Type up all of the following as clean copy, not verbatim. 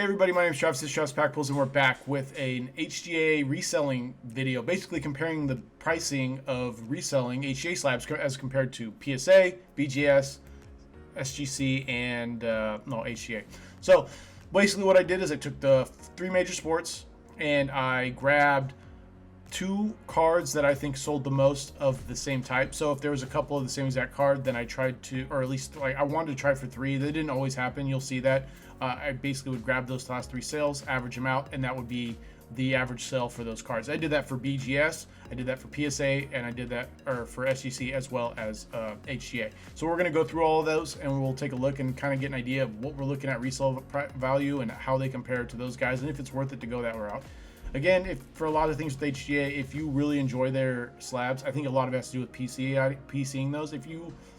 Hey everybody, my name is Travis, this is Travis Pack Pulls, and we're back with an HGA reselling video, basically comparing the pricing of reselling HGA slabs as compared to PSA, BGS, SGC, and HGA. So basically what I did is I took the three major sports and I grabbed two cards that I think sold the most of the same type. So if there was a couple of the same exact card, then I tried to, or at least like I wanted to try for three. They didn't always happen. You'll see that. I basically would grab those last three sales, average them out, and that would be the average sale for those cards. I did that for BGS, I did that for PSA, and I did that for SGC as well as HGA. So we're going to go through all of those, and we'll take a look and kind of get an idea of what we're looking at resale value and how they compare to those guys, and if it's worth it to go that route. Again, if for a lot of things with HGA, if you really enjoy their slabs, I think a lot of it has to do with PCing those.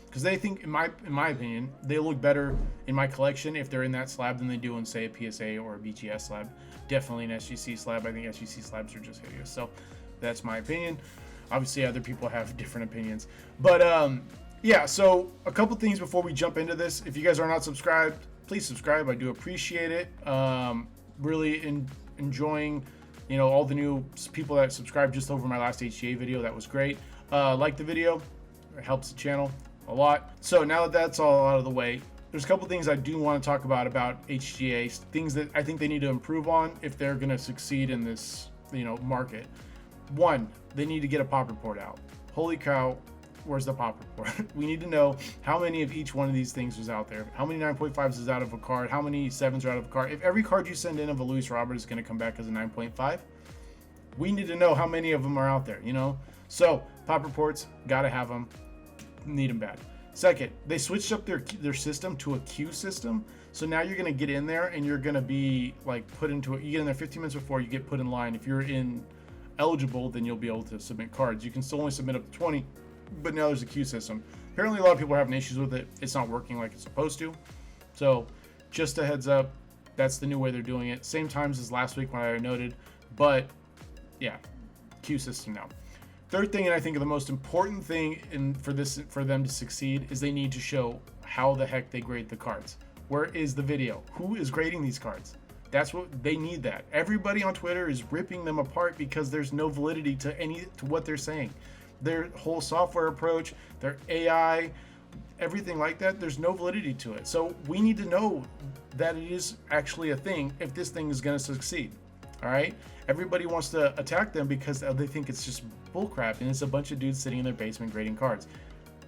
Because they think, in my opinion, they look better in my collection if they're in that slab than they do in, say, a PSA or a BGS slab. Definitely an SGC slab. I think SGC slabs are just hideous. So that's my opinion. Obviously, other people have different opinions. But yeah, so a couple things before we jump into this. If you guys are not subscribed, please subscribe. I do appreciate it. Really enjoying, all the new people that subscribed just over my last HGA video. That was great. Like the video. It helps the channel a lot. So now that that's all out of the way, there's a couple things I do want to talk about HGA, things that I think they need to improve on if they're going to succeed in this, market. One, they need to get a pop report out. Holy cow, where's the pop report? We need to know how many of each one of these things was out there. How many 9.5s is out of a card? How many 7s are out of a card? If every card you send in of a Luis Robert is going to come back as a 9.5, we need to know how many of them are out there, So pop reports, gotta have them. Need them bad. Second, they switched up their system to a queue system. So now you're going to get in there and you're going to be like put into it. You get in there 15 minutes before you get put in line. If you're eligible, then you'll be able to submit cards. You can still only submit up to 20, but now there's a queue system. Apparently a lot of people are having issues with it. It's not working like it's supposed to. So just a heads up, that's the new way they're doing it. Same times as last week when I noted, but yeah, queue system now. Third thing, and I think the most important thing for them to succeed, is they need to show how the heck they grade the cards. Where is the video? Who is grading these cards? That's what they need. That everybody on Twitter is ripping them apart because there's no validity to what they're saying. Their whole software approach, their AI, everything like that, there's no validity to it. So we need to know that it is actually a thing if this thing is going to succeed. All right, everybody wants to attack them because they think it's just bullcrap and it's a bunch of dudes sitting in their basement grading cards.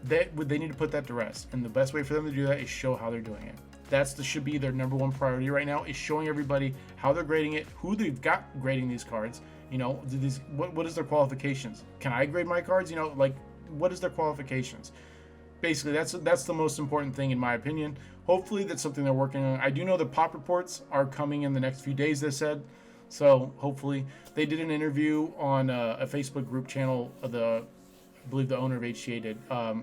They need to put that to rest, and the best way for them to do that is show how they're doing it. Should be their number one priority right now, is showing everybody how they're grading it, who they've got grading these cards. What is their qualifications? Can I grade my cards? What is their qualifications? Basically, that's the most important thing in my opinion. Hopefully that's something they're working on. I do know the pop reports are coming in the next few days, they said. So hopefully, they did an interview on a Facebook group channel. I believe the owner of HGA did. I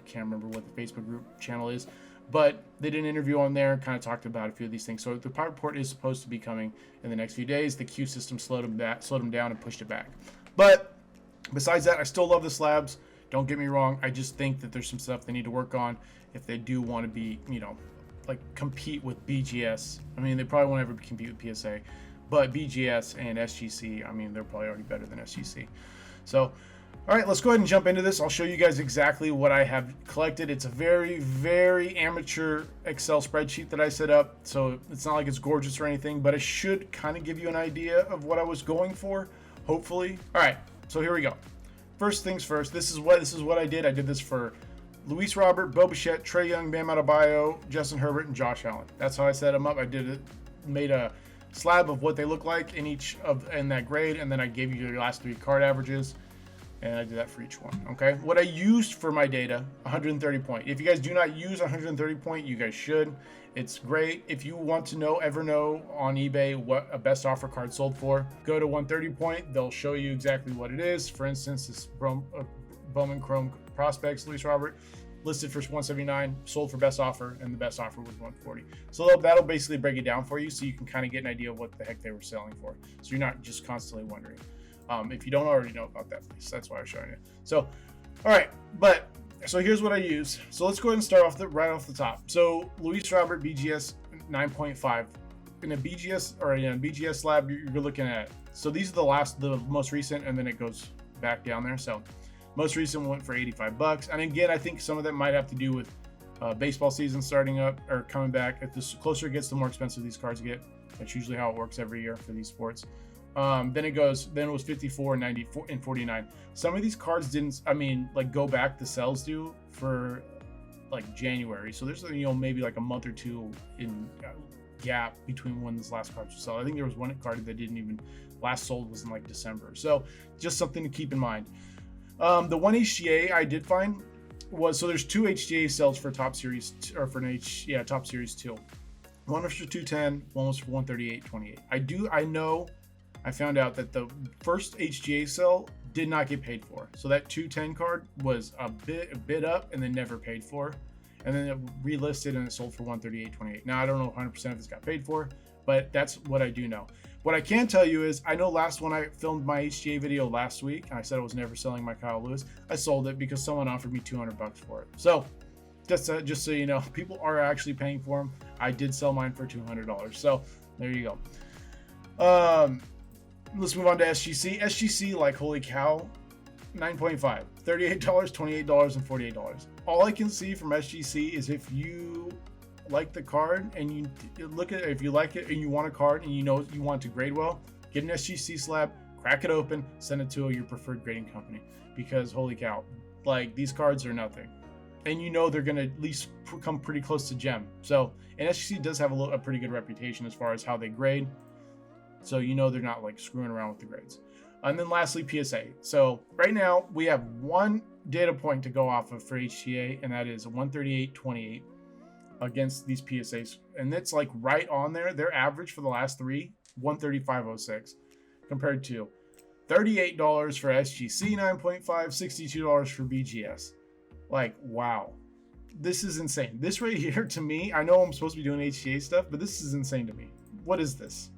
can't remember what the Facebook group channel is, but they did an interview on there and kind of talked about a few of these things. So the pop report is supposed to be coming in the next few days. The queue system slowed them down and pushed it back. But besides that, I still love the slabs. Don't get me wrong. I just think that there's some stuff they need to work on if they do want to be, compete with BGS. I mean, they probably won't ever compete with PSA. But BGS and SGC, they're probably already better than SGC. So, all right, let's go ahead and jump into this. I'll show you guys exactly what I have collected. It's a very, very amateur Excel spreadsheet that I set up. So it's not like it's gorgeous or anything, but it should kind of give you an idea of what I was going for, hopefully. All right, so here we go. First things first, this is what I did. I did this for Luis Robert, Boba, Shets, Trey Young, Adebayo, Justin Herbert, and Josh Allen. That's how I set them up. I made a slab of what they look like in that grade, and then I gave you your last three card averages, and I did that for each one. Okay, what I used for my data, 130 point. If you guys do not use 130 point, you guys should. It's great. If you want to ever know on eBay what a best offer card sold for, go to 130 point. They'll show you exactly what it is. For instance, this Bowman Chrome Prospects Luis Robert, listed for 179, sold for best offer, and the best offer was 140. So that'll basically break it down for you, so you can kind of get an idea of what the heck they were selling for. So you're not just constantly wondering. If you don't already know about that, please, that's why I'm showing you. So, all right, so here's what I use. So let's go ahead and start off right off the top. So Luis Robert BGS 9.5 in a BGS or in a BGS slab, you're looking at, so these are the most recent, and then it goes back down there. So most recent went for $85. And again, I think some of that might have to do with baseball season starting up or coming back. If the closer it gets, the more expensive these cards get. That's usually how it works every year for these sports. Then it was 54, 94, and 49. Some of these cards didn't, go back, the sales do for like January. So there's, maybe like a month or two in gap between when this last card was sold. I think there was one card that didn't even last sold was in like December. So just something to keep in mind. The one HGA I did find was, so there's two HGA sales for Top Series, or for Top Series 2. One was for 210, one was for 138.28. I found out that the first HGA sale did not get paid for. So that 210 card was a bit up and then never paid for. And then it relisted and it sold for 138.28. Now I don't know 100% if this got paid for, but that's what I do know. What I can tell you is, I know when I filmed my HGA video last week, and I said I was never selling my Kyle Lewis, I sold it because someone offered me $200 for it. So just so you know, people are actually paying for them. I did sell mine for $200. So there you go. Let's move on to SGC. SGC, like, holy cow, $9.5, $38, $28, and $48. All I can see from SGC is if you like the card and you look at it, if you like it and you want a card and you want it to grade well, get an SGC slab, crack it open, send it to your preferred grading company, because holy cow, like, these cards are nothing. And they're going to at least come pretty close to gem. So, and SGC does have a pretty good reputation as far as how they grade. So they're not like screwing around with the grades. And then lastly, PSA. So right now we have one data point to go off of for HGA, and that is 138.28 against these PSAs. And it's like right on there. Their average for the last three, 135.06, compared to $38 for SGC 9.5, $62 for BGS. Like, wow. This is insane. This right here, to me, I know I'm supposed to be doing HGA stuff, but this is insane to me. What is this?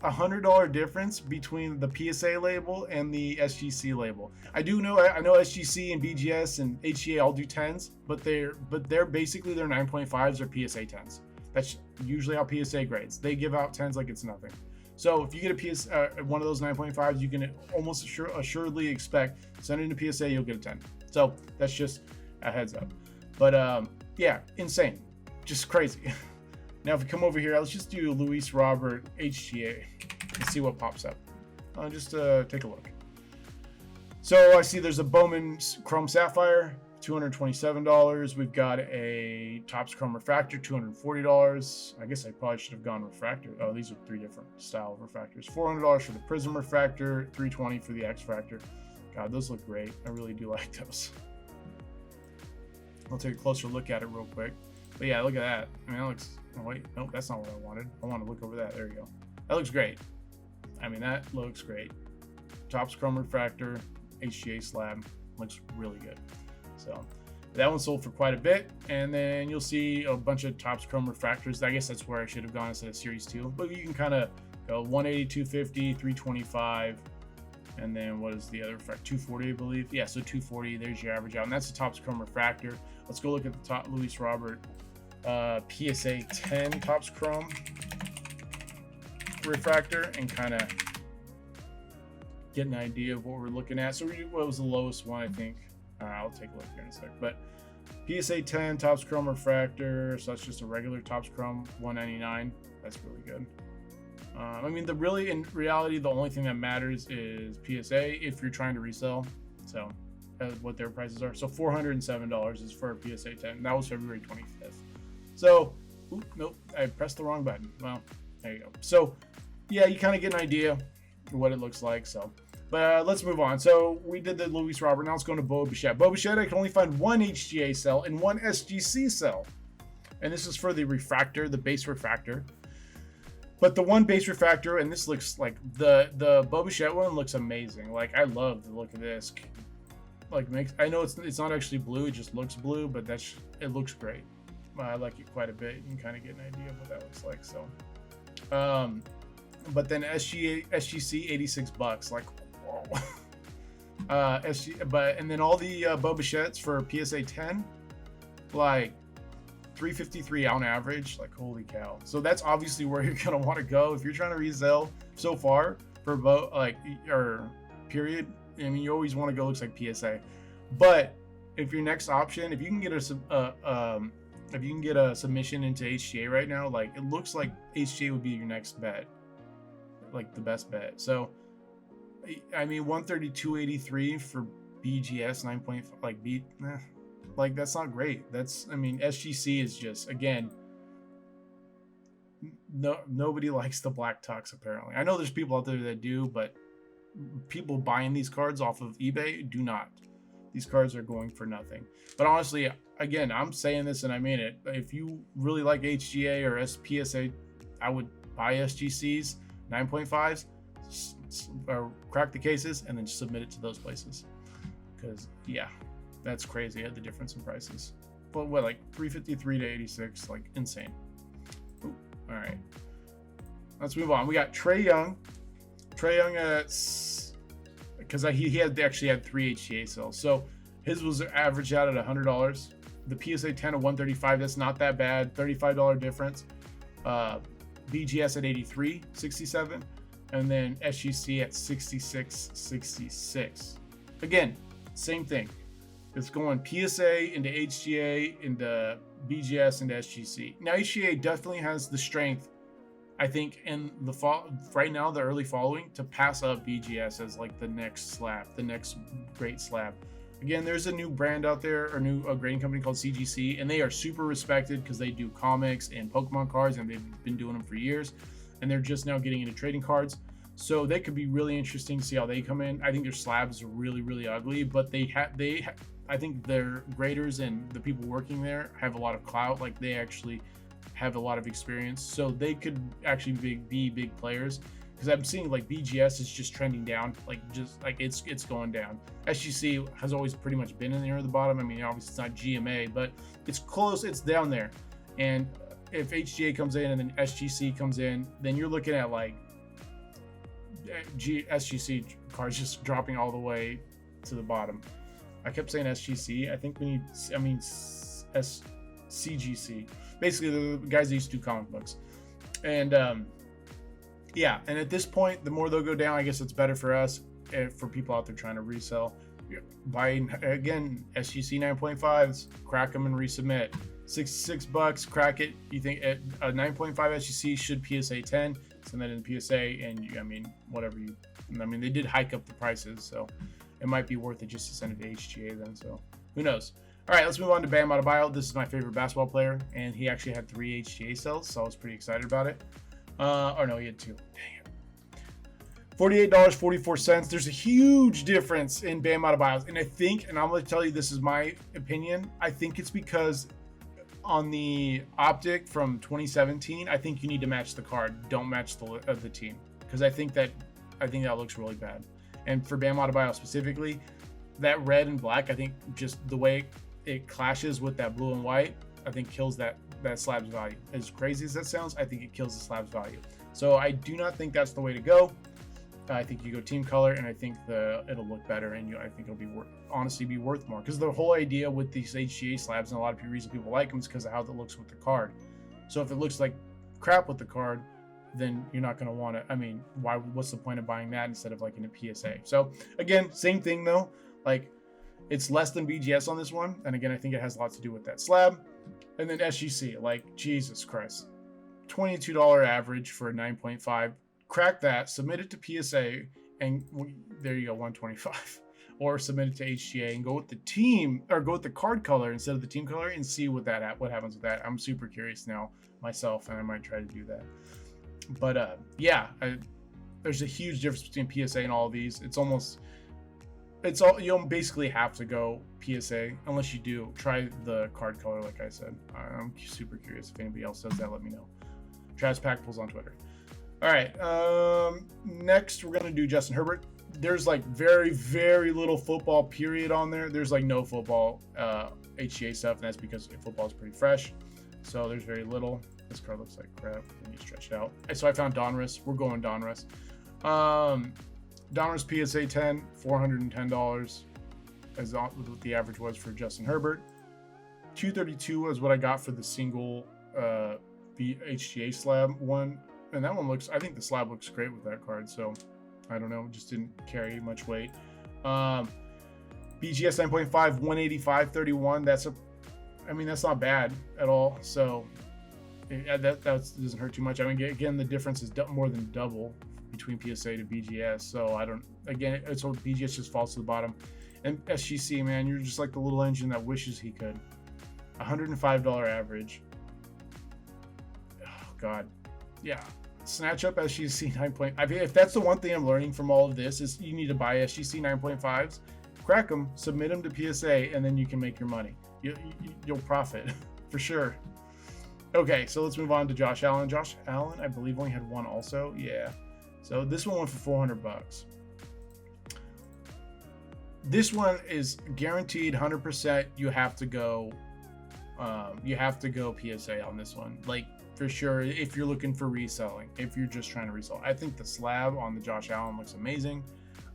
$100 difference between the PSA label and the SGC label. I know SGC and BGS and HGA all do 10s, but they're basically their 9.5s or PSA 10s. That's usually how PSA grades. They give out 10s like it's nothing. So if you get one of those 9.5s, you can almost assuredly expect sending to PSA, you'll get a 10. So that's just a heads up. But yeah, insane, just crazy. Now, if we come over here, let's just do Luis Robert HGA and see what pops up. Just take a look. So I see there's a Bowman Chrome Sapphire, $227. We've got a Topps Chrome Refractor, $240. I guess I probably should have gone Refractor. Oh, these are three different style of refractors. $400 for the Prism Refractor, $320 for the X Fractor. God, those look great. I really do like those. I'll take a closer look at it real quick. But yeah, look at that. I mean, that looks... Oh, wait, nope, that's not what I wanted. I want to look over that. There you go. That looks great. I mean, that looks great. Topps Chrome Refractor, HGA slab. Looks really good. So that one sold for quite a bit. And then you'll see a bunch of Topps Chrome Refractors. I guess that's where I should have gone instead of Series 2. But you can kind of go 180, 250, 325. And then what is the other refractor? 240, I believe. Yeah, so 240. There's your average out. And that's the Topps Chrome Refractor. Let's go look at the top Luis Robert PSA 10 Topps Chrome Refractor and kind of get an idea of what we're looking at. So what was the lowest one, I think? I'll take a look here in a sec. But PSA 10 Topps Chrome Refractor, so that's just a regular Topps Chrome, $199. That's really good. I mean, in reality, the only thing that matters is PSA if you're trying to resell. So what their prices are. So $407 is for a PSA 10. That was February 25th. So, nope, I pressed the wrong button. Well, there you go. So, yeah, you kind of get an idea of what it looks like. So, but let's move on. So, we did the Luis Robert. Now let's go to Boba. Boba, I can only find one HGA cell and one SGC cell. And this is for the refractor, the base refractor. But the one base refractor, and this looks like the Boba one looks amazing. Like, I love the look of this. Like, I know it's not actually blue, it just looks blue, but it looks great. I like it quite a bit. You can kind of get an idea of what that looks like. So, but then SGC $86, like, whoa. And then all the Boba Shets for PSA 10, like, 353 on average. Like, holy cow. So that's obviously where you're going to want to go if you're trying to resell so far for both, like, or period. I mean, you always want to go looks like PSA. But if your next option, if you can get a submission into HGA right now, like, it looks like HGA would be your next bet, like the best bet. So I mean, 132.83 for BGS 9.5, like like that's not great. That's, I mean, SGC is just, again, nobody likes the black tux apparently. I know there's people out there that do, but people buying these cards off of eBay do not. These cards are going for nothing. But honestly, again, I'm saying this and I mean it. If you really like HGA or PSA, I would buy SGCs 9.5s, or crack the cases, and then submit it to those places. Because yeah, that's crazy. The difference in prices. But what, like 353 to 86, like insane. Ooh, all right, let's move on. We got Trey Young. Trey Young, because he actually had 3 HGA sales, so his was averaged out at $100. The PSA 10 at 135. That's not that bad. $35 difference. BGS at 83.67, and then SGC at 66.66. Again, same thing. It's going PSA into HGA into BGS into SGC. Now HGA definitely has the strength, I think, in the fall right now, the early following, to pass up BGS as like the next slab, the next great slab. Again, there's a new brand out there, or a grading company called CGC, and they are super respected because they do comics and Pokemon cards, and they've been doing them for years, and they're just now getting into trading cards. So they could be really interesting to see how they come in. I think their slabs are really, really ugly, but I think their graders and the people working there have a lot of clout. Like, they actually have a lot of experience, so they could actually be big players. Because I'm seeing like BGS is just trending down, like it's going down. SGC has always pretty much been in near the bottom. I mean, obviously it's not GMA, but it's close. It's down there. And if HGA comes in and then SGC comes in, then you're looking at like SGC cards just dropping all the way to the bottom. I kept saying SGC. I mean CGC. Basically, the guys that used to do comic books. And yeah, and at this point, the more they'll go down, I guess it's better for us, for people out there trying to resell. Buying, again, SGC 9.5s, crack them and resubmit. $66, crack it. You think a 9.5 SGC should PSA 10, send that in PSA, and I mean, whatever you, I mean, they did hike up the prices, so it might be worth it just to send it to HGA then, so who knows. All right, let's move on to Bam Adebayo. This is my favorite basketball player, and he actually had 3 HGA sales, so I was pretty excited about it. Or no, he had 2. Dang it. $48.44. There's a huge difference in Bam Adebayo, and I think, and I'm going to tell you, this is my opinion, I think it's because on the optic from 2017, I think you need to match the card. Don't match the team, because I think that looks really bad. And for Bam Adebayo specifically, that red and black, I think just the way it clashes with that blue and white, I think kills that slab's value. As crazy as that sounds, I think it kills the slab's value. So I do not think that's the way to go. I think you go team color, and I think it'll look better, and I think it'll be honestly be worth more. Because the whole idea with these HGA slabs, and a lot of reason people like them, is because of how it looks with the card. So if it looks like crap with the card, then you're not going to want to. I mean, what's the point of buying that instead of like in a PSA? So again, same thing though. Like, it's less than BGS on this one, and again, I think it has a lot to do with that slab. And then SGC, like, Jesus Christ, $22 average for a 9.5. Crack that, submit it to PSA, and there you go, 125. Or submit it to HGA and go with the team, or go with the card color instead of the team color, and see what happens with that. I'm super curious now myself, and I might try to do that. But yeah, there's a huge difference between PSA and all of these. You don't basically have to go PSA unless you do try the card color, like I said. I'm super curious. If anybody else does that, let me know. Trash Pack Pulls on Twitter. All right, next we're gonna do Justin Herbert. There's like very, very little football period on there. There's like no football HGA stuff, and that's because football is pretty fresh. So there's very little. This card looks like crap. I need to stretch it out. So I found Donruss. We're going Donruss. Donruss PSA 10, $410, as what the average was for Justin Herbert. 232 was what I got for the single HGA slab one, and that one looks, I think the slab looks great with that card, so I don't know, just didn't carry much weight. BGS 9.5, 185.31, that's that's not bad at all, so that doesn't hurt too much. I mean, again, the difference is more than double between PSA to BGS, so I don't, again, it's so BGS just falls to the bottom. And SGC, man, you're just like the little engine that wishes he could. $105 average. Oh God, yeah. Snatch up SGC 9. I mean, if that's the one thing I'm learning from all of this, is you need to buy SGC 9.5s, crack them, submit them to PSA, and then you can make your money. You'll profit for sure. Okay, so let's move on to Josh Allen. Josh Allen, I believe, only had one also. Yeah. So this one went for $400. This one is guaranteed 100%. You have to go. You have to go PSA on this one, like for sure. If you're looking for reselling, if you're just trying to resell, I think the slab on the Josh Allen looks amazing.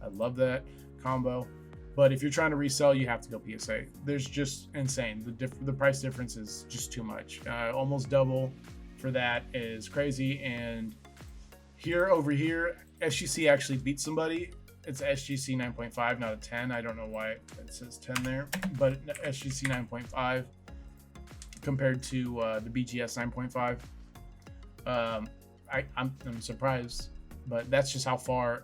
I love that combo. But if you're trying to resell, you have to go PSA. There's just insane. The price difference is just too much. Almost double for that is crazy. And over here, SGC actually beat somebody. It's SGC 9.5, not a 10. I don't know why it says 10 there, but SGC 9.5 compared to the BGS 9.5. I'm surprised, but that's just how far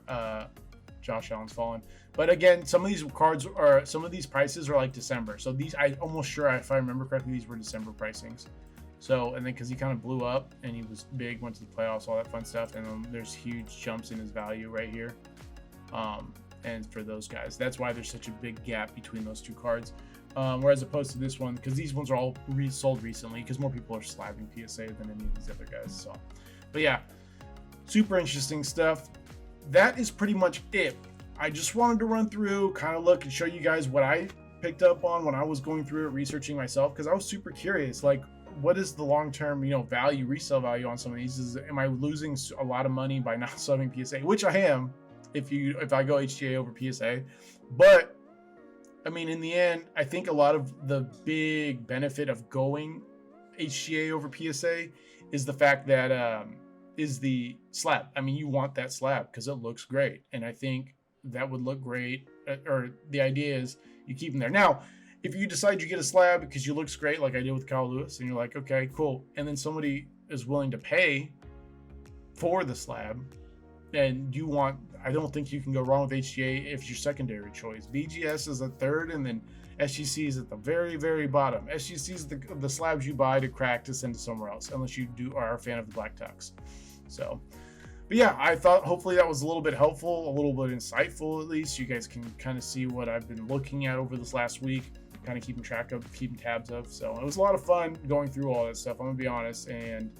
Josh Allen's fallen. But again, some of these prices are like December. So these, I'm almost sure, if I remember correctly, these were December pricings. So, and then because he kind of blew up and he was big, went to the playoffs, all that fun stuff, and then there's huge jumps in his value right here. And for those guys, that's why there's such a big gap between those two cards. Whereas opposed to this one, because these ones are all resold recently, because more people are slabbing PSA than any of these other guys. So, but yeah, super interesting stuff. That is pretty much it. I just wanted to run through, kind of look and show you guys what I picked up on when I was going through it, researching myself, because I was super curious, like, what is the long-term, value, resale value on some of these? Am I losing a lot of money by not subbing PSA? Which I am, if I go HGA over PSA. But I mean, in the end, I think a lot of the big benefit of going HGA over PSA is the fact that is the slab. I mean, you want that slab because it looks great, and I think that would look great. Or the idea is you keep them there. Now, if you decide you get a slab because you looks great, like I did with Kyle Lewis, and you're like, okay, cool, and then somebody is willing to pay for the slab, and you want, I don't think you can go wrong with HGA if your secondary choice. BGS is a third, and then SGC is at the very, very bottom. SGC is the slabs you buy to crack to send to somewhere else, unless you are a fan of the black tux. So, but yeah, I thought hopefully that was a little bit helpful, a little bit insightful at least. You guys can kind of see what I've been looking at over this last week, kind of keeping tabs of. So it was a lot of fun going through all that stuff, I'm gonna be honest, and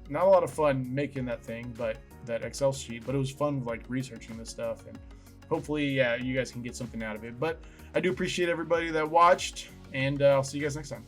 not a lot of fun making that thing, but that Excel sheet, but it was fun like researching this stuff, and hopefully, yeah, you guys can get something out of it. But I do appreciate everybody that watched, and I'll see you guys next time.